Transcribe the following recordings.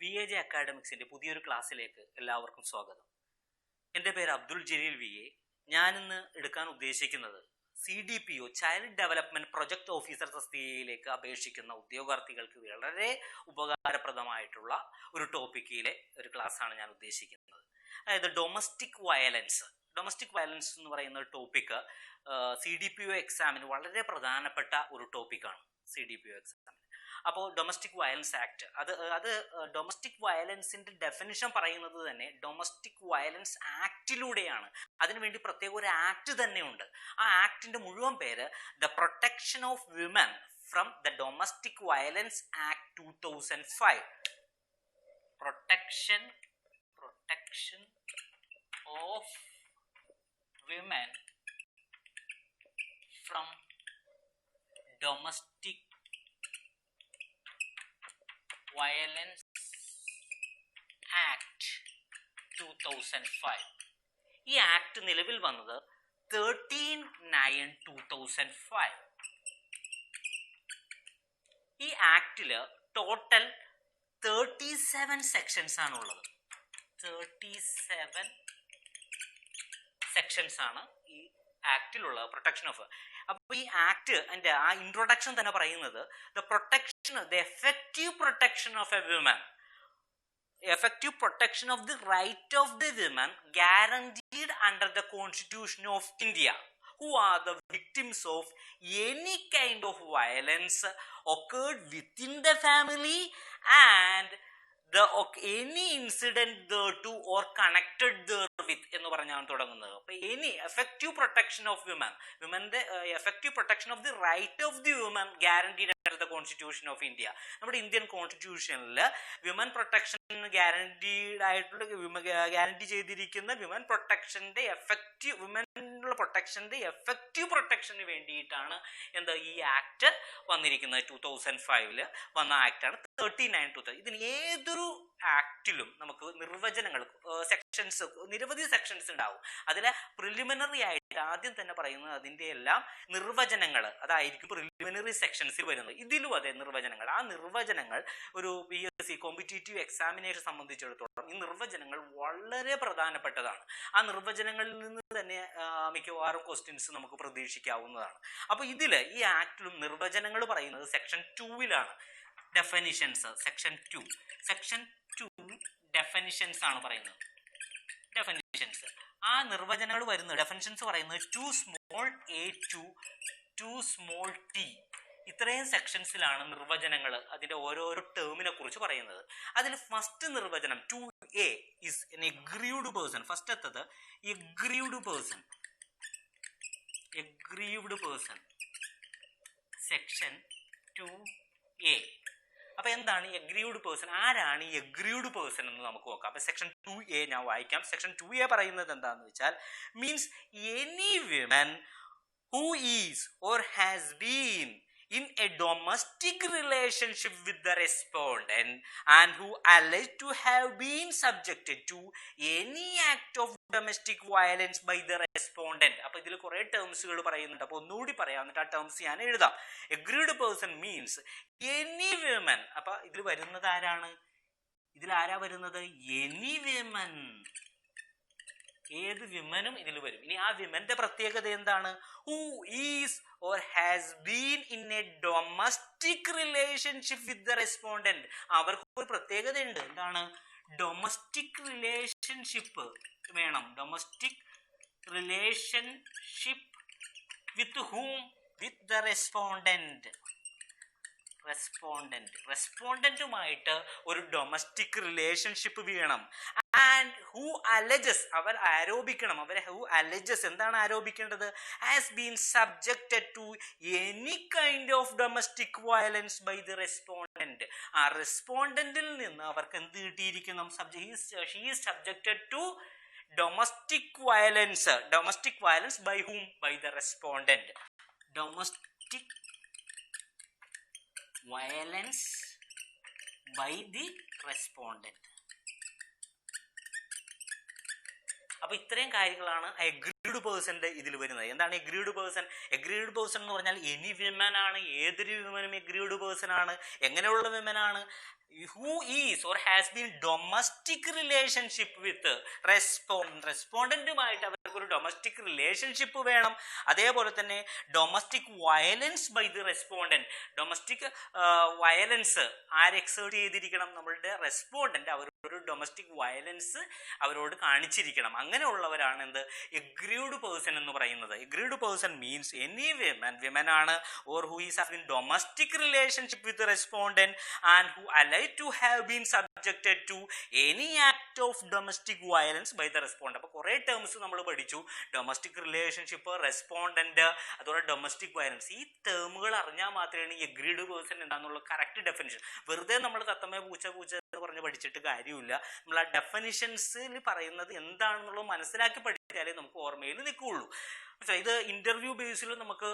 VAJ അക്കാഡമിക്സിന്റെ പുതിയൊരു ക്ലാസ്സിലേക്ക് എല്ലാവർക്കും സ്വാഗതം. എൻ്റെ പേര് അബ്ദുൽ ജലീൽ VA. ഞാനിന്ന് എടുക്കാൻ ഉദ്ദേശിക്കുന്നത് CDPO child development project officer തസ്തികയിലേക്ക് അപേക്ഷിക്കുന്ന ഉദ്യോഗാർത്ഥികൾക്ക് വളരെ ഉപകാരപ്രദമായിട്ടുള്ള ഒരു ടോപ്പിക്കിലെ ഒരു ക്ലാസ്സാണ് ഞാൻ ഉദ്ദേശിക്കുന്നത്. അതായത് ഡൊമസ്റ്റിക് വയലൻസ് എന്ന് പറയുന്ന ടോപ്പിക്ക് CDPO എക്സാമിന് വളരെ പ്രധാനപ്പെട്ട ഒരു ടോപ്പിക്കാണ്. CDPO എക്സാമിന് അപ്പോൾ ഡൊമസ്റ്റിക് വയലൻസ് ആക്ട് അത് ഡൊമസ്റ്റിക് വയലൻസിന്റെ ഡെഫിനിഷൻ പറയുന്നത് തന്നെ ഡൊമസ്റ്റിക് വയലൻസ് ആക്ടിലൂടെയാണ്. അതിനുവേണ്ടി പ്രത്യേക ഒരു ആക്ട് തന്നെയുണ്ട്. ആ ആക്ടിന്റെ മുഴുവൻ പേര് the protection of women from the domestic violence act 2005. Protection of women from domestic violence act 2005. ഈ ആക്ട് നിലവിൽ വന്നത് 13/9/2005. ഈ ആക്ടില് ടോട്ടൽ 37 സെക്ഷൻസ് ആണുള്ളത്. 37 സെക്ഷൻസ് ആണ് ഈ ആക്ടിലുള്ള പ്രൊട്ടക്ഷൻ ഓഫ്. അപ്പൊ ഈ ആക്ട് അതിന്റെ ആ ഇൻട്രൊഡക്ഷൻ തന്നെ പറയുന്നത് the effective protection of a woman, effective protection of the right of the women guaranteed under the Constitution of India who are the victims of any kind of violence occurred within the family and any incident thereto or connected therewith എന്ന് പറഞ്ഞാണ് തുടങ്ങുന്നത്. അപ്പൊ any effective protection of വിമന്റെ effective protection of the right of the women guaranteed under the constitution of India. നമ്മുടെ Indian കോൺസ്റ്റിറ്റ്യൂഷനിൽ women protection guarantee ചെയ്തിരിക്കുന്ന women പ്രൊട്ടക്ഷന്റെ effective പ്രൊട്ടക്ഷന് വേണ്ടിയിട്ടാണ് ഈ ആക്ട് വന്നിരിക്കുന്നത്. 2005 വന്ന ആക്ടാണ് 13/9/2005. ഇതിന് ഏതൊരു ആക്ടിലും നമുക്ക് നിർവചനങ്ങൾ സെക്ഷൻസ് നിരവധി സെക്ഷൻസ് ഉണ്ടാവും. അതിലെ പ്രിലിമിനറി ആയിട്ട് ആദ്യം തന്നെ പറയുന്നത് അതിന്റെ എല്ലാം നിർവചനങ്ങൾ അതായിരിക്കും പ്രിലിമിനറി സെക്ഷൻസിൽ വരുന്നത്. ഇതിലും അതെ നിർവചനങ്ങൾ. ആ നിർവചനങ്ങൾ ഒരു PSC കോമ്പറ്റേറ്റീവ് എക്സാമിനേഷൻ സംബന്ധിച്ചിടത്തോളം ഈ നിർവചനങ്ങൾ വളരെ പ്രധാനപ്പെട്ടതാണ്. ആ നിർവചനങ്ങളിൽ നിന്ന് തന്നെ മിക്കവാറും ക്വസ്റ്റ്യൻസ് നമുക്ക് പ്രതീക്ഷിക്കാവുന്നതാണ്. അപ്പൊ ഇതില് ഈ ആക്ടിലും നിർവചനങ്ങൾ പറയുന്നത് സെക്ഷൻ 2-ലാണ്. ഡെഫിനിഷൻസ് സെക്ഷൻ 2 ഡെഫിനിഷൻസ് ആണ് പറയുന്നത്. ഡെഫിനിഷൻസ് ആ നിർവചനങ്ങൾ വരുന്നത് ഡെഫിനിഷൻസ് പറയുന്നത് 2 small a to 2 small t ഇത്രയും സെക്ഷൻസിലാണ് നിർവചനങ്ങൾ അതിന്റെ ഓരോരോ ടേമിനെ കുറിച്ച് പറയുന്നത്. അതിൽ ഫസ്റ്റ് നിർവചനം 2A is an aggrieved person. First എത്തത് aggrieved person സെക്ഷൻ 2A. അപ്പൊ എന്താണ് എഗ്രീവ്ഡ് പേഴ്സൺ? ആരാണ് ഈ എഗ്രീവ്ഡ് പേഴ്സൺ എന്ന് നമുക്ക് നോക്കാം. അപ്പൊ സെക്ഷൻ 2A ഞാൻ വായിക്കാം. സെക്ഷൻ 2A പറയുന്നത് എന്താന്ന് വെച്ചാൽ means any women who is or has been in a domestic relationship with the respondent and who alleged to have been subjected to any act of domestic violence by the respondent. അപ്പൊ ഇതിൽ കുറെ ടേംസുകൾ പറയുന്നുണ്ട്. അപ്പൊ ഒന്നുകൂടി പറയാം, എന്നിട്ട് ആ terms ഞാൻ എഴുതാം. Agreed person means any women. അപ്പൊ ഇതിൽ വരുന്നത് ആരാണ്? ആരാ വരുന്നത്? Any women. ഏത് വിമനും ഇതിൽ വരും. ഇനി ആ വിമന്റെ പ്രത്യേകത എന്താണ്? Who is or has been in a domestic relationship with the respondent. അവർക്ക് ഒരു പ്രത്യേകത ഉണ്ട്. എന്താണ്? ഡൊമസ്റ്റിക് റിലേഷൻഷിപ്പ് വേണം. Domestic relationship with whom? with the റെസ്പോണ്ടന്റുമായിട്ട് ഒരു ഡൊമസ്റ്റിക് റിലേഷൻഷിപ്പ് വേണം. ആൻഡ് ഹു അലജസ് അവർ ആരോപിക്കണം. ഹു അലജസ് എന്താണ് ആരോപിക്കേണ്ടത്? Has been subjected to any kind of domestic violence by the respondent. ആ റെസ്പോണ്ടന്റിൽ നിന്ന് അവർക്ക് എന്ത് കിട്ടിയിരിക്കണം? She is subjected to domestic violence by whom? by the respondent. Domestic violence by the respondent. അപ്പൊ ഇത്രയും കാര്യങ്ങളാണ് എഗ്രീഡ് പേഴ്സന്റെ ഇതിൽ വരുന്നത്. എന്താണ് എഗ്രീഡ് പേഴ്സൺ? എഗ്രീഡ് പേഴ്സൺ എന്ന് പറഞ്ഞാൽ എനി വിമൻ ആണ്. ഏതൊരു വിമനും എഗ്രീഡ് പേഴ്സൺ ആണ്. എങ്ങനെയുള്ള വിമൻ ആണ്? who is or has been domestic relationship with റെസ്പോണ്ടന്റുമായിട്ട് അവർക്ക് ഒരു ഡൊമസ്റ്റിക് റിലേഷൻഷിപ്പ് വേണം. അതേപോലെ തന്നെ domestic violence by the respondent, domestic violence ആര് എക്സേർട്ട് ചെയ്തിരിക്കണം? നമ്മളുടെ റെസ്പോണ്ടന്റ് അവരൊരു ഡൊമസ്റ്റിക് വയലൻസ് അവരോട് കാണിച്ചിരിക്കണം. അങ്ങനെയുള്ളവരാണ് എന്ത് എഗ്രീഡ് പേഴ്സൺ എന്ന് പറയുന്നത്. Aggrieved person means any women ആണ് or who is having domestic relationship with respondent and who alleged to have been subjected to any act of domestic violence by the respondent. അപ്പോൾ കുറേ terms നമ്മൾ പഠിച്ചു. Domestic relationship, respondent, അതുപോലെ domestic violence. ഈ ടേമുകൾ അറിഞ്ഞാൽ മാത്രമേ agreed person എന്താണെന്നുള്ള correct definition. വെറുതെ നമ്മൾ തത്തമ്മ പൂച്ച എന്ന് പറഞ്ഞ് പഠിച്ചിട്ട് കാര്യമില്ല. നമ്മൾ ആ ഡെഫിനിഷൻസിൽ പറയുന്നത് എന്താണെന്നുള്ളത് മനസ്സിലാക്കി പഠിച്ചാലേ നമുക്ക് ഓർമ്മയിൽ നിൽക്കുകയുള്ളൂ. ഇത് ഇന്റർവ്യൂ ബേസിൽ നമുക്ക്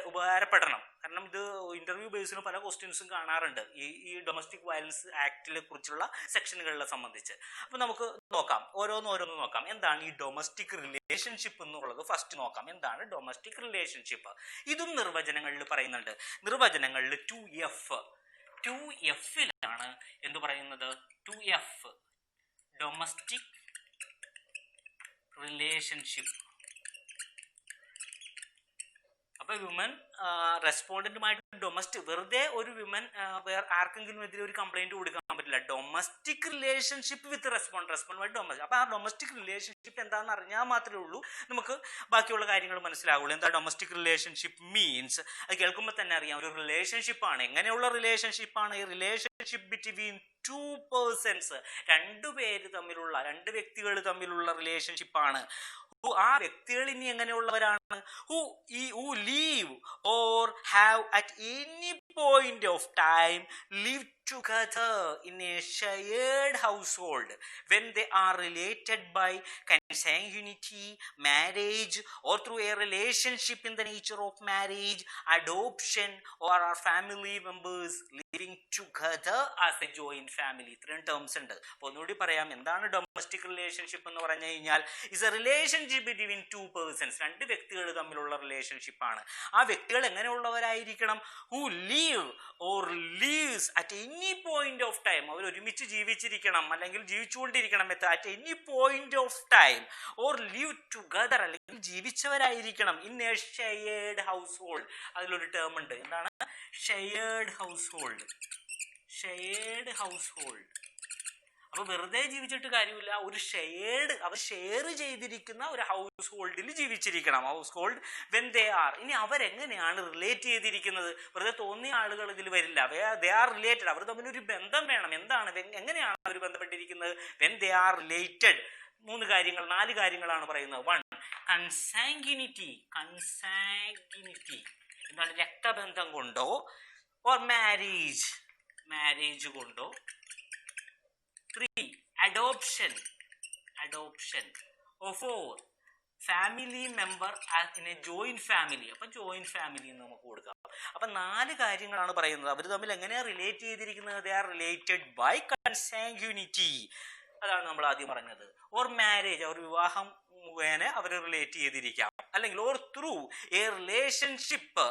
ഉപകാരപ്പെടണം. കാരണം ഇത് ഇന്റർവ്യൂ ബേസിൽ പല ക്വസ്റ്റ്യൻസും കാണാറുണ്ട് ഈ ഡൊമസ്റ്റിക് വയലൻസ് ആക്ടിനെ കുറിച്ചുള്ള സെക്ഷനുകളെ സംബന്ധിച്ച്. അപ്പൊ നമുക്ക് നോക്കാം, ഓരോന്ന് നോക്കാം. എന്താണ് ഈ ഡൊമസ്റ്റിക് റിലേഷൻഷിപ്പ് എന്നുള്ളത് ഫസ്റ്റ് നോക്കാം. എന്താണ് ഡൊമസ്റ്റിക് റിലേഷൻഷിപ്പ്? ഇതും നിർവചനങ്ങളിൽ പറയുന്നുണ്ട്. നിർവചനങ്ങളിൽ 2F എന്ത് പറയുന്നത്? 2F domestic relationship. അപ്പൊ വിമൻ റെസ്പോണ്ടന്റുമായിട്ട് ഡൊമസ്റ്റിക്, വെറുതെ ഒരു വിമൻ ആർക്കെങ്കിലും എതിരെ ഒരു കംപ്ലൈന്റ് കൊടുക്കാൻ പറ്റില്ല. ഡൊമസ്റ്റിക് റിലേഷൻഷിപ്പ് വിത്ത് റെസ്പോണ്ടുമായിട്ട് ഡൊമസ്റ്റിക്. അപ്പൊ ആ ഡൊമസ്റ്റിക് റിലേഷൻഷിപ്പ് എന്താണെന്ന് അറിഞ്ഞാൽ മാത്രമേ ഉള്ളൂ നമുക്ക് ബാക്കിയുള്ള കാര്യങ്ങൾ മനസ്സിലാവുള്ളൂ. എന്താ ഡൊമസ്റ്റിക് റിലേഷൻഷിപ്പ് മീൻസ്? അത് കേൾക്കുമ്പോൾ തന്നെ അറിയാം, ഒരു റിലേഷൻഷിപ്പാണ്. എങ്ങനെയുള്ള റിലേഷൻഷിപ്പാണ്? ഈ റിലേഷൻഷിപ്പ് ബിറ്റ്വീൻ ടു പേഴ്സൺസ്, രണ്ട് വ്യക്തികൾ തമ്മിലുള്ള റിലേഷൻഷിപ്പാണ്. ആ വ്യക്തികൾ ഇനി എങ്ങനെയുള്ളവരാണ്? who live or have at any point of time lived together in a shared household when they are related by consanguinity, marriage, or through a relationship in the nature of marriage, adoption, or are family members living together as a joint family. ഇത്രയും terms ഉണ്ട്. അപ്പോൾ ഒന്നുകൂടി പറയാം, എന്താണ് domestic relationship എന്ന് പറഞ്ഞു കഴിഞ്ഞാൽ is a relationship between two persons, രണ്ട് വ്യക്തികൾ തമ്മിലുള്ള റിലേഷൻഷിപ്പാണ്. ആ വ്യക്തികൾ എങ്ങനെയുള്ളവരായിരിക്കണം? Who live or lives at any point of time, അവർ ഒരുമിച്ച് ജീവിച്ചിരിക്കണം അല്ലെങ്കിൽ ജീവിച്ചുകൊണ്ടിരിക്കണം at any point of time, or live together അല്ലെങ്കിൽ ജീവിച്ചവരായിരിക്കണം in a shared household. അതിലൊരു ടേം ഉണ്ട്, എന്താണ്? Shared household. Shared household. അപ്പൊ വെറുതെ ജീവിച്ചിട്ട് കാര്യമില്ല, അവർ ഷെയർ ചെയ്തിരിക്കുന്ന ഒരു ഹൗസ് ഹോൾഡിൽ ജീവിച്ചിരിക്കണം. Household when they are. ഇനി അവരെങ്ങനെയാണ് റിലേറ്റ് ചെയ്തിരിക്കുന്നത്? വെറുതെ തോന്നിയ ആളുകൾ ഇതിൽ വരില്ല. They are related. അവർ തമ്മിലൊരു ബന്ധം വേണം. എന്താണ്, എങ്ങനെയാണ് അവർ ബന്ധപ്പെട്ടിരിക്കുന്നത്? When they are related. 4 കാര്യങ്ങളാണ് പറയുന്നത്. 1 കൺസാങ്ക്വിനിറ്റി. എന്താണ്? രക്തബന്ധം കൊണ്ടോ ഓർ മാരേജ് കൊണ്ടോ. 3 adoption. Or 4 family member in a joint family. അപ്പൊ ജോയിന്റ് ഫാമിലി എന്ന് നമുക്ക് കൊടുക്കാം. അപ്പൊ 4 കാര്യങ്ങളാണ് പറയുന്നത്. അവർ തമ്മിൽ എങ്ങനെയാണ് റിലേറ്റ് ചെയ്തിരിക്കുന്നത്? they are related by consanguinity. അതാണ് നമ്മൾ ആദ്യം പറഞ്ഞത്. ഓർ മാരേജ്, അവർ വിവാഹം മുഖേന അവർ റിലേറ്റ് ചെയ്തിരിക്കാം. അല്ലെങ്കിൽ or through A relationship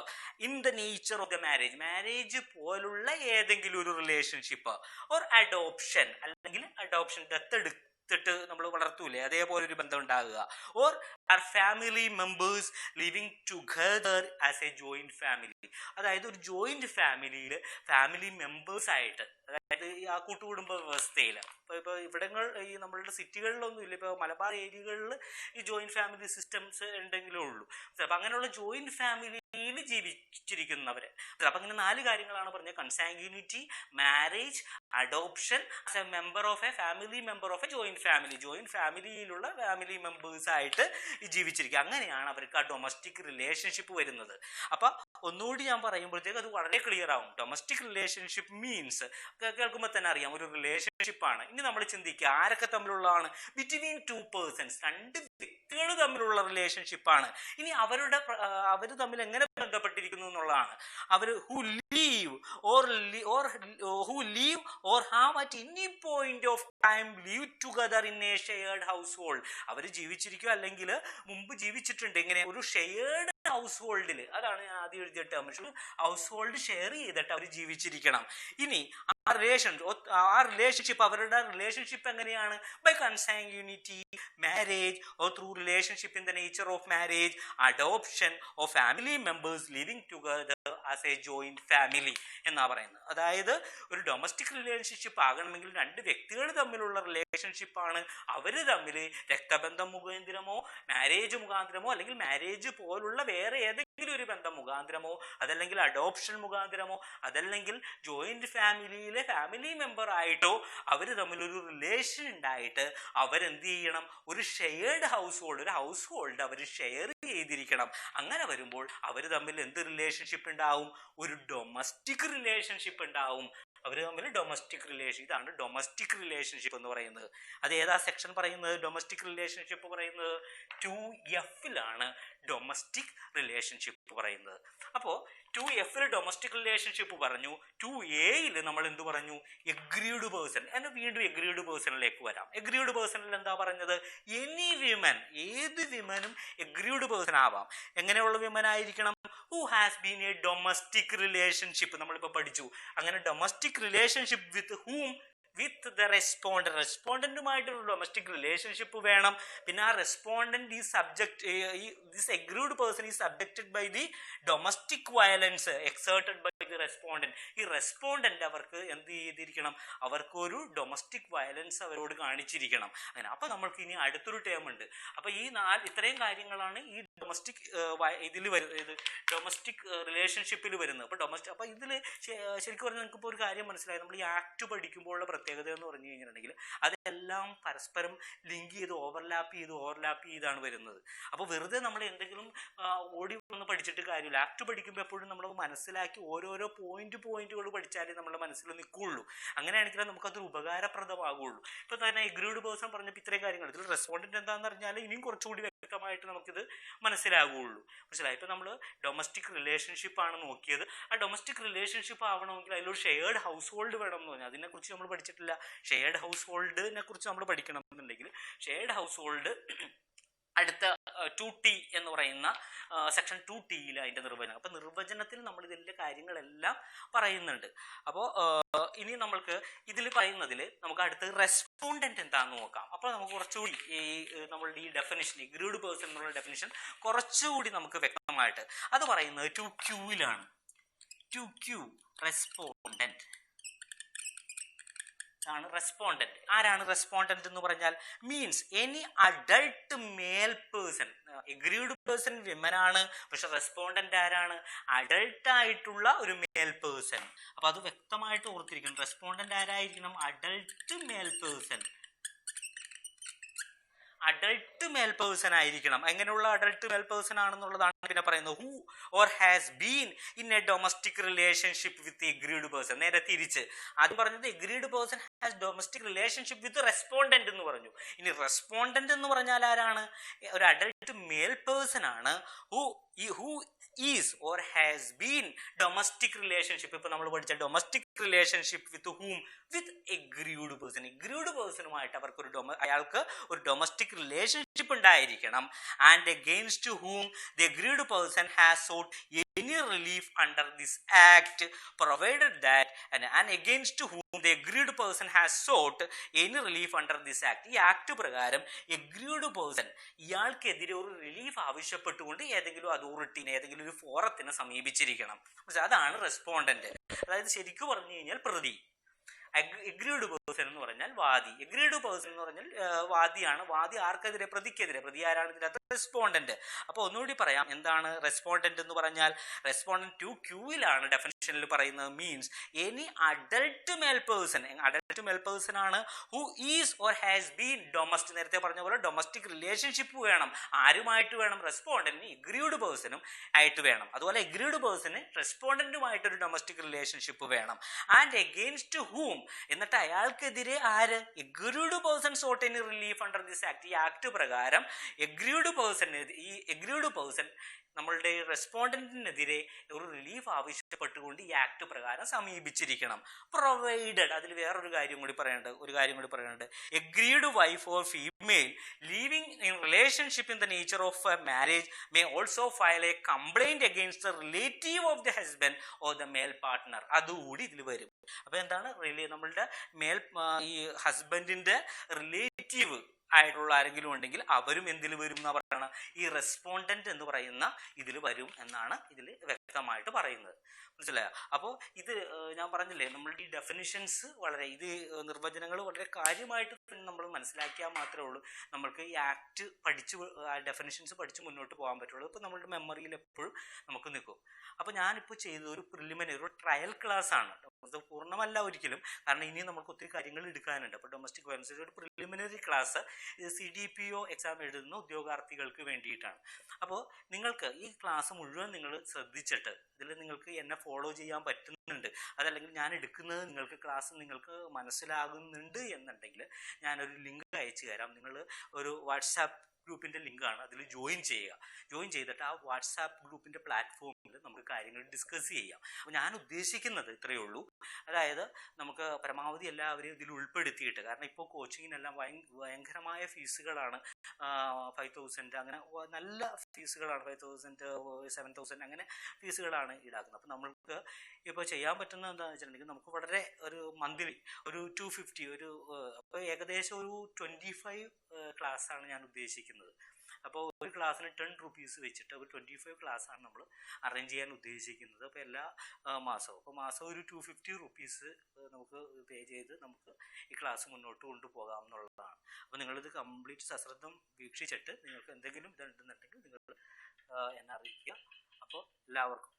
in the nature of the marriage പോലുള്ള ഏതെങ്കിലും ഒരു റിലേഷൻഷിപ്പ്. ഓർ അഡോപ്ഷൻ, അല്ലെങ്കിൽ ദത്തെടുത്തിട്ട് നമ്മൾ വളർത്തൂലേ, അതേപോലെ ഒരു ബന്ധം ഉണ്ടാകുക. Or are family members living together as a joint family. അതായത് ഒരു ജോയിന്റ് ഫാമിലിയിൽ ഫാമിലി മെമ്പേഴ്സ് ആയിട്ട്, അതായത് ആ കൂട്ടുകുടുംബ വ്യവസ്ഥയിൽ. ഇപ്പൊ ഇവിടങ്ങൾ ഈ നമ്മളുടെ സിറ്റികളിലൊന്നും ഇല്ല. ഇപ്പൊ മലബാർ ഏരിയകളിൽ ഈ ജോയിന്റ് ഫാമിലി സിസ്റ്റംസ് ഉണ്ടെങ്കിലേ ഉള്ളൂ. അപ്പൊ അങ്ങനെയുള്ള ജോയിന്റ് ഫാമിലിയിൽ ജീവിച്ചിരിക്കുന്നവര്. അപ്പൊ അങ്ങനെ 4 കാര്യങ്ങളാണ് പറഞ്ഞത്: consanguinity, marriage, adoption, member of a joint ഫാമിലിയിലുള്ള ഫാമിലി മെമ്പേഴ്സ് ആയിട്ട് ജീവിച്ചിരിക്കുക. അങ്ങനെയാണ് അവർക്ക് ആ ഡൊമസ്റ്റിക് റിലേഷൻഷിപ്പ് വരുന്നത്. അപ്പൊ ഒന്നുകൂടി ഞാൻ പറയുമ്പോഴത്തേക്ക് അത് വളരെ ക്ലിയർ ആവും. ഡൊമസ്റ്റിക് റിലേഷൻഷിപ്പ് മീൻസ് കേൾക്കുമ്പോൾ തന്നെ അറിയാം, ഒരു റിലേഷൻഷിപ്പാണ്. ഇനി നമ്മൾ ചിന്തിക്കുക, ആരൊക്കെ തമ്മിലുള്ളതാണ്? ബിറ്റ്വീൻ 2 പേഴ്സൺസ്, 2 വ്യക്തികൾ തമ്മിലുള്ള റിലേഷൻഷിപ്പാണ്. ഇനി അവർ തമ്മിൽ എങ്ങനെ ബന്ധപ്പെട്ടിരിക്കുന്നു എന്നുള്ളതാണ്. അവർ who live or have at any point of time live together in a shared household. അവർ ജീവിച്ചിരിക്കുക അല്ലെങ്കിൽ മുമ്പ് ജീവിച്ചിട്ടുണ്ട് ഇങ്ങനെ ഒരു ഷെയർഡ് ഹൗസ് ഹോൾഡിൽ. അതാണ് ആദ്യം എഴുതിയ ടേം. ഹൗസ് ഹോൾഡ് ഷെയർ ചെയ്തിട്ട് അവർ ജീവിച്ചിരിക്കണം. ഇനി റിലേഷൻഷിപ്പ് അവരുടെ റിലേഷൻഷിപ്പ് എങ്ങനെയാണ്? By consanguinity, marriage or through relationship in the nature of marriage, adoption of family members living together as a joint family എന്നാ പറയുന്നത്. അതായത് ഒരു ഡൊമസ്റ്റിക് റിലേഷൻഷിപ്പ് ആകണമെങ്കിൽ രണ്ട് വ്യക്തികൾ തമ്മിലുള്ള റിലേഷൻഷിപ്പാണ്. അവർ തമ്മിൽ രക്തബന്ധം മുഖാന്തരമോ മാരേജ് മുഖാന്തരമോ അല്ലെങ്കിൽ മാരേജ് പോലുള്ള വേറെ ഏതെങ്കിലും ഒരു ബന്ധം മുഖാന്തരമോ അതല്ലെങ്കിൽ അഡോപ്ഷൻ മുഖാന്തരമോ അതല്ലെങ്കിൽ ജോയിന്റ് ഫാമിലിയിലെ ഫാമിലി മെമ്പർ ആയിട്ടോ അവർ തമ്മിലൊരു റിലേഷൻ ഉണ്ടായിട്ട് അവരെന്ത് ചെയ്യണം? ഒരു ഷെയർഡ് ഹൗസ് ഹോൾഡ്, ഒരു ഹൗസ് ഹോൾഡ് അവർ ഷെയർ ചെയ്തിരിക്കണം. അങ്ങനെ വരുമ്പോൾ അവർ തമ്മിൽ എന്ത് റിലേഷൻഷിപ്പ് ഉണ്ടാവും? ഒരു ഡൊമസ്റ്റിക് റിലേഷൻഷിപ്പ് ഉണ്ടാവും. അവർ തമ്മിൽ ഡൊമസ്റ്റിക് റിലേഷൻ, ഇതാണ് ഡൊമസ്റ്റിക് റിലേഷൻഷിപ്പ് എന്ന് പറയുന്നത്. അത് ഏതാ സെക്ഷൻ പറയുന്നത്? ഡൊമസ്റ്റിക് റിലേഷൻഷിപ്പ് പറയുന്നത് 2F ഡൊമസ്റ്റിക് റിലേഷൻഷിപ്പ് പറയുന്നത്. അപ്പോൾ 2F ഡൊമസ്റ്റിക് റിലേഷൻഷിപ്പ് പറഞ്ഞു. 2A നമ്മൾ എന്ത് പറഞ്ഞു? Agreed person. എന്നെ വീണ്ടും എഗ്രീഡ് പേഴ്സണിലേക്ക് വരാം. എഗ്രീഡ് പേഴ്സണിൽ എന്താ പറഞ്ഞത്? എനി വിമൻ, ഏത് വിമനും എഗ്രീഡ് പേഴ്സൺ ആവാം. എങ്ങനെയുള്ള വിമൻ ആയിരിക്കണം? Who has been a domestic relationship, നമ്മളിപ്പോൾ പഠിച്ചു. അങ്ങനെ domestic relationship with whom? With the respondent. റെസ്പോണ്ടന്റുമായിട്ടൊരു ഡൊമസ്റ്റിക് റിലേഷൻഷിപ്പ് വേണം. പിന്നെ ആ റെസ്പോണ്ടന്റ് ഈ subject, this aggrieved person is subjected by the domestic violence exerted by the respondent. ഈ റെസ്പോണ്ടന്റ് അവർക്ക് എന്ത് ചെയ്തിരിക്കണം? അവർക്കൊരു ഡൊമസ്റ്റിക് വയലൻസ് അവരോട് കാണിച്ചിരിക്കണം. അങ്ങനെ അപ്പൊ നമ്മൾക്ക് ഇനി അടുത്തൊരു ടേം ഉണ്ട്. അപ്പൊ ഈ ഇത്രയും കാര്യങ്ങളാണ് ഈ ഡൊമസ്റ്റിക് ഇതിൽ വരുന്നത്, ഡൊമസ്റ്റിക് റിലേഷൻഷിപ്പിൽ വരുന്നത്. അപ്പൊ ഇതിൽ ശരിക്കും പറഞ്ഞാൽ നിങ്ങൾക്ക് ഇപ്പോൾ ഒരു കാര്യം മനസ്സിലായി. നമ്മൾ ഈ ആക്ട് പഠിക്കുമ്പോഴുള്ള പ്രത്യേകത എന്ന് പറഞ്ഞു കഴിഞ്ഞിട്ടുണ്ടെങ്കിൽ അതെല്ലാം പരസ്പരം ലിങ്ക് ചെയ്ത് ഓവർലാപ്പ് ചെയ്താണ് വരുന്നത്. അപ്പോൾ വെറുതെ നമ്മൾ എന്തെങ്കിലും ഓടി വന്ന് പഠിച്ചിട്ട് കാര്യമില്ല. ആക്ട് പഠിക്കുമ്പോൾ എപ്പോഴും നമ്മൾ മനസ്സിലാക്കി ഓരോരോ പോയിന്റുകൾ പഠിച്ചാലേ നമ്മുടെ മനസ്സിൽ നിൽക്കുകയുള്ളൂ. അങ്ങനെയാണെങ്കിൽ നമുക്കതൊരു ഉപകാരപ്രദമാകുള്ളൂ. ഇപ്പൊ തന്നെ എഗ്രീഡ് പേഴ്സൺ പറഞ്ഞപ്പോൾ ഇത്രയും കാര്യങ്ങൾ, ഇതിൽ റെസ്പോണ്ടന്റ് എന്താണെന്ന് പറഞ്ഞാൽ ഇനിയും കുറച്ചുകൂടി വ്യക്തമായിട്ട് നമുക്കിത് മനസ്സിലാകുള്ളൂ. മനസ്സിലായി? ഇപ്പൊ നമ്മൾ ഡൊമസ്റ്റിക് റിലേഷൻഷിപ്പ് ആണ് നോക്കിയത്. ആ ഡൊമസ്റ്റിക് റിലേഷൻഷിപ്പ് ആവണമെങ്കിൽ അതിലൊരു ഷെയർഡ് ഹൗസ് ഹോൾഡ് വേണം എന്ന് പറഞ്ഞാൽ അതിനെക്കുറിച്ച് നമ്മൾ പഠിച്ചിട്ടില്ല. ഷെയർഡ് ഹൗസ് ഹോൾഡിനെ കുറിച്ച് നമ്മൾ പഠിക്കണം എന്നുണ്ടെങ്കിൽ ഷെയർഡ് ഹൗസ് ഹോൾഡ് അടുത്ത 2T എന്ന് പറയുന്ന സെക്ഷൻ 2Tയിൽ അതിന്റെ നിർവചനം. അപ്പൊ നിർവചനത്തിൽ നമ്മൾ ഇതിന്റെ കാര്യങ്ങളെല്ലാം പറയുന്നുണ്ട്. അപ്പോൾ ഇനി നമ്മൾക്ക് ഇതിൽ പറയുന്നതിൽ നമുക്ക് അടുത്ത് റെസ്പോണ്ടന്റ് എന്താണെന്ന് നോക്കാം. അപ്പോൾ നമുക്ക് കുറച്ചുകൂടി നമ്മളുടെ ഈ ഡെഫിനിഷൻ, എഗ്രീഡ് പേഴ്സൺ എന്നുള്ള ഡെഫിനിഷൻ കുറച്ചുകൂടി നമുക്ക് വ്യക്തമായിട്ട് അത് പറയുന്നത് 2Qയിലാണ്. 2Q റെസ്പോണ്ടന്റ് ആണ്. റെസ്പോണ്ടന്റ് ആരാണ്? റെസ്പോണ്ടന്റ് എന്ന് പറഞ്ഞാൽ means any adult male person. Aggrieved person women ആണ്, പക്ഷെ റെസ്പോണ്ടന്റ് ആരാണ്? അഡൾട്ട് ആയിട്ടുള്ള ഒരു മെയിൽ പേഴ്സൺ. അപ്പൊ അത് വ്യക്തമായിട്ട് ഓർത്തിരിക്കണം. റെസ്പോണ്ടന്റ് ആരായിരിക്കണം? Adult male person. Adult male person ആയിരിക്കണം. എങ്ങനെയുള്ള അഡൾട്ട് മെയിൽ പേഴ്സൺ ആണെന്നുള്ളതാണ് പിന്നെ പറയുന്നത്. Who or has been in a domestic relationship with aggrieved person. നേരെ തിരിച്ച് ആദ്യം പറഞ്ഞത് aggrieved person has domestic relationship with respondent എന്ന് പറഞ്ഞു. ഇനി റെസ്പോണ്ടന്റ് എന്ന് പറഞ്ഞാൽ ആരാണ്? ഒരു അഡൾട്ട് മെയിൽ പേഴ്സൺ ആണ്. Who is or has been domestic relationship. ഇപ്പൊ നമ്മൾ പഠിച്ച domestic relationship with whom? With aggrieved person. Aggrieved പേഴ്സണുമായിട്ട് അയാൾക്ക് ഒരു ഡൊമസ്റ്റിക് റിലേഷൻഷിപ്പ് ഉണ്ടായിരിക്കണം. And against whom the aggrieved person has sought any relief under this act provided that and against whom the aggrieved person has sought any relief under this act. ഈ act പ്രകാരം aggrieved person ഇയാൾക്കെതിരെ ഒരു relief ആവശ്യപ്പെട്ടുകൊണ്ട് ഏതെങ്കിലും അതോറിറ്റിനെ, ഏതെങ്കിലും ഒരു ഫോറത്തിനെ സമീപിച്ചിരിക്കണം. അതാണ് respondent. അതായത് ശരിക്കും പറഞ്ഞു കഴിഞ്ഞാൽ പ്രതി. എഗ്രീഡ് പേഴ്സൺ എന്ന് പറഞ്ഞാൽ വാദി. എഗ്രീഡ് പേഴ്സൺ എന്ന് പറഞ്ഞാൽ വാദിയാണ്. വാദി ആർക്കെതിരെ? പ്രതിക്കെതിരെ. പ്രതി ആരാണ് ഇതിനകത്ത്? റെസ്പോണ്ടന്റ്. അപ്പൊ ഒന്നുകൂടി പറയാം, എന്താണ് റെസ്പോണ്ടന്റ് എന്ന് പറഞ്ഞാൽ? റെസ്പോണ്ടന്റ് 2Qയിലാണ് ഡെഫിനിഷനിൽ പറയുന്നത്. Means any adult male person. Adult male person ആണ്. Who is or has been domestic, നേരത്തെ പറഞ്ഞ പോലെ ഡൊമസ്റ്റിക് റിലേഷൻഷിപ്പ് വേണം. ആരുമായിട്ട് വേണം? റെസ്പോണ്ടന്റിന് എഗ്രീഡ് പേഴ്സണും ആയിട്ട് വേണം. അതുപോലെ എഗ്രീഡ് പേഴ്സണ് റെസ്പോണ്ടന്റുമായിട്ടൊരു ഡൊമസ്റ്റിക് റിലേഷൻഷിപ്പ് വേണം. ആൻഡ് അഗെയിൻസ്റ്റ് ഹൂം, എന്നിട്ട് അയാൾക്കെതിരെ ആര്? Aggrieved person sought any relief under this act. ഈ ആക്ട് പ്രകാരം എഗ്രീഡ് പേഴ്സൺ നമ്മളുടെ റെസ്പോണ്ടന്റിനെതിരെ ഒരു റിലീഫ് ആവശ്യപ്പെട്ടുകൊണ്ട് ഈ ആക്ട് പ്രകാരം സമീപിച്ചിരിക്കണം. പ്രൊവൈഡഡ്, അതിൽ വേറൊരു കാര്യം കൂടി പറയാനുണ്ട്. Agreed wife or female living in relationship in the nature of a marriage may also file a complaint against the relative of the husband or the male partner. അതുകൂടി ഇതിൽ വരും. അപ്പൊ എന്താണ് നമ്മളുടെ ഈ ഹസ്ബൻഡിന്റെ റിലേറ്റീവ് ആയിട്ടുള്ള ആരെങ്കിലും ഉണ്ടെങ്കിൽ അവരും എന്തിൽ വരും എന്നാ പറയണം, ഈ റെസ്പോണ്ടന്റ് എന്ന് പറയുന്ന ഇതിൽ വരും എന്നാണ് ഇതിൽ വ്യക്തമായിട്ട് പറയുന്നത്. മനസ്സിലായോ? അപ്പോൾ ഇത് ഞാൻ പറഞ്ഞില്ലേ, നമ്മളുടെ ഈ ഡെഫിനിഷൻസ് നിർവചനങ്ങൾ വളരെ കാര്യമായിട്ട് നമ്മൾ മനസ്സിലാക്കിയാൽ മാത്രമേ ഉള്ളൂ നമ്മൾക്ക് ഈ ആക്ട് ഡെഫിനിഷൻസ് പഠിച്ച് മുന്നോട്ട് പോകാൻ പറ്റുള്ളൂ. ഇപ്പോൾ നമ്മളുടെ മെമ്മറിയിൽ എപ്പോഴും നമുക്ക് നിൽക്കും. അപ്പോൾ ഞാനിപ്പോൾ ചെയ്ത ഒരു പ്രിലിമിനറി, ഒരു ട്രയൽ ക്ലാസ് ആണ്, അത് പൂർണ്ണമല്ല ഒരിക്കലും, കാരണം ഇനി നമുക്ക് ഒത്തിരി കാര്യങ്ങൾ എടുക്കാനുണ്ട്. അപ്പോൾ ഡൊമസ്റ്റിക് വയലൻസ് ഒരു പ്രിലിമിനറി ക്ലാസ് CDPO എക്സാം എഴുതുന്ന ഉദ്യോഗാർത്ഥികൾക്ക് വേണ്ടിയിട്ടാണ്. അപ്പോൾ നിങ്ങൾക്ക് ഈ ക്ലാസ് മുഴുവൻ നിങ്ങൾ ശ്രദ്ധിച്ചിട്ട് ഇതിൽ നിങ്ങൾക്ക് എന്നെ ഫോളോ ചെയ്യാൻ പറ്റുന്നുണ്ട്, അതല്ലെങ്കിൽ ഞാൻ എടുക്കുന്നത് നിങ്ങൾക്ക് മനസ്സിലാകുന്നുണ്ട് എന്നുണ്ടെങ്കിൽ ഞാനൊരു ലിങ്ക് അയച്ചു തരാം. നിങ്ങൾ ഒരു വാട്സാപ്പ് ഗ്രൂപ്പിൻ്റെ ലിങ്കാണ്, അതിൽ ജോയിൻ ചെയ്തിട്ട് ആ വാട്സാപ്പ് ഗ്രൂപ്പിൻ്റെ പ്ലാറ്റ്ഫോമിൽ നമുക്ക് കാര്യങ്ങൾ ഡിസ്കസ് ചെയ്യാം. അപ്പോൾ ഞാൻ ഉദ്ദേശിക്കുന്നത് ഇത്രയേ ഉള്ളൂ, അതായത് നമുക്ക് പരമാവധി എല്ലാവരെയും ഇതിൽ ഉൾപ്പെടുത്തിയിട്ട്, കാരണം ഇപ്പോൾ കോച്ചിങ്ങിനെല്ലാം ഭയങ്കരമായ ഫീസുകളാണ്, 5,000 അങ്ങനെ നല്ല ഫീസുകളാണ്, 5,000 7,000 അങ്ങനെ ഫീസുകളാണ് ഈടാക്കുന്നത്. അപ്പോൾ നമ്മൾക്ക് ഇപ്പോൾ ചെയ്യാൻ പറ്റുന്നത് എന്താണെന്ന് വെച്ചിട്ടുണ്ടെങ്കിൽ നമുക്ക് വളരെ ഒരു മന്ത്ലി ഒരു 250 അപ്പോൾ ഏകദേശം ഒരു 25 ക്ലാസ്സാണ് ഞാൻ ഉദ്ദേശിക്കുന്നത്. അപ്പോൾ ഒരു ക്ലാസ്സിന് 10 rupees വെച്ചിട്ട് ഒരു 25 ക്ലാസ്സാണ് നമ്മൾ അറേഞ്ച് ചെയ്യാൻ ഉദ്ദേശിക്കുന്നത്. അപ്പോൾ എല്ലാ മാസവും ഒരു 250 rupees നമുക്ക് പേ ചെയ്ത് നമുക്ക് ഈ ക്ലാസ് മുന്നോട്ട് കൊണ്ടുപോകാം എന്നുള്ളതാണ്. അപ്പോൾ നിങ്ങളിത് കംപ്ലീറ്റ് സശ്രദ്ധം വീക്ഷിച്ചിട്ട് നിങ്ങൾക്ക് എന്തെങ്കിലും ഇതുണ്ടെന്നുണ്ടെങ്കിൽ നിങ്ങൾ എന്നെ അറിയിക്കുക. അപ്പോൾ എല്ലാവർക്കും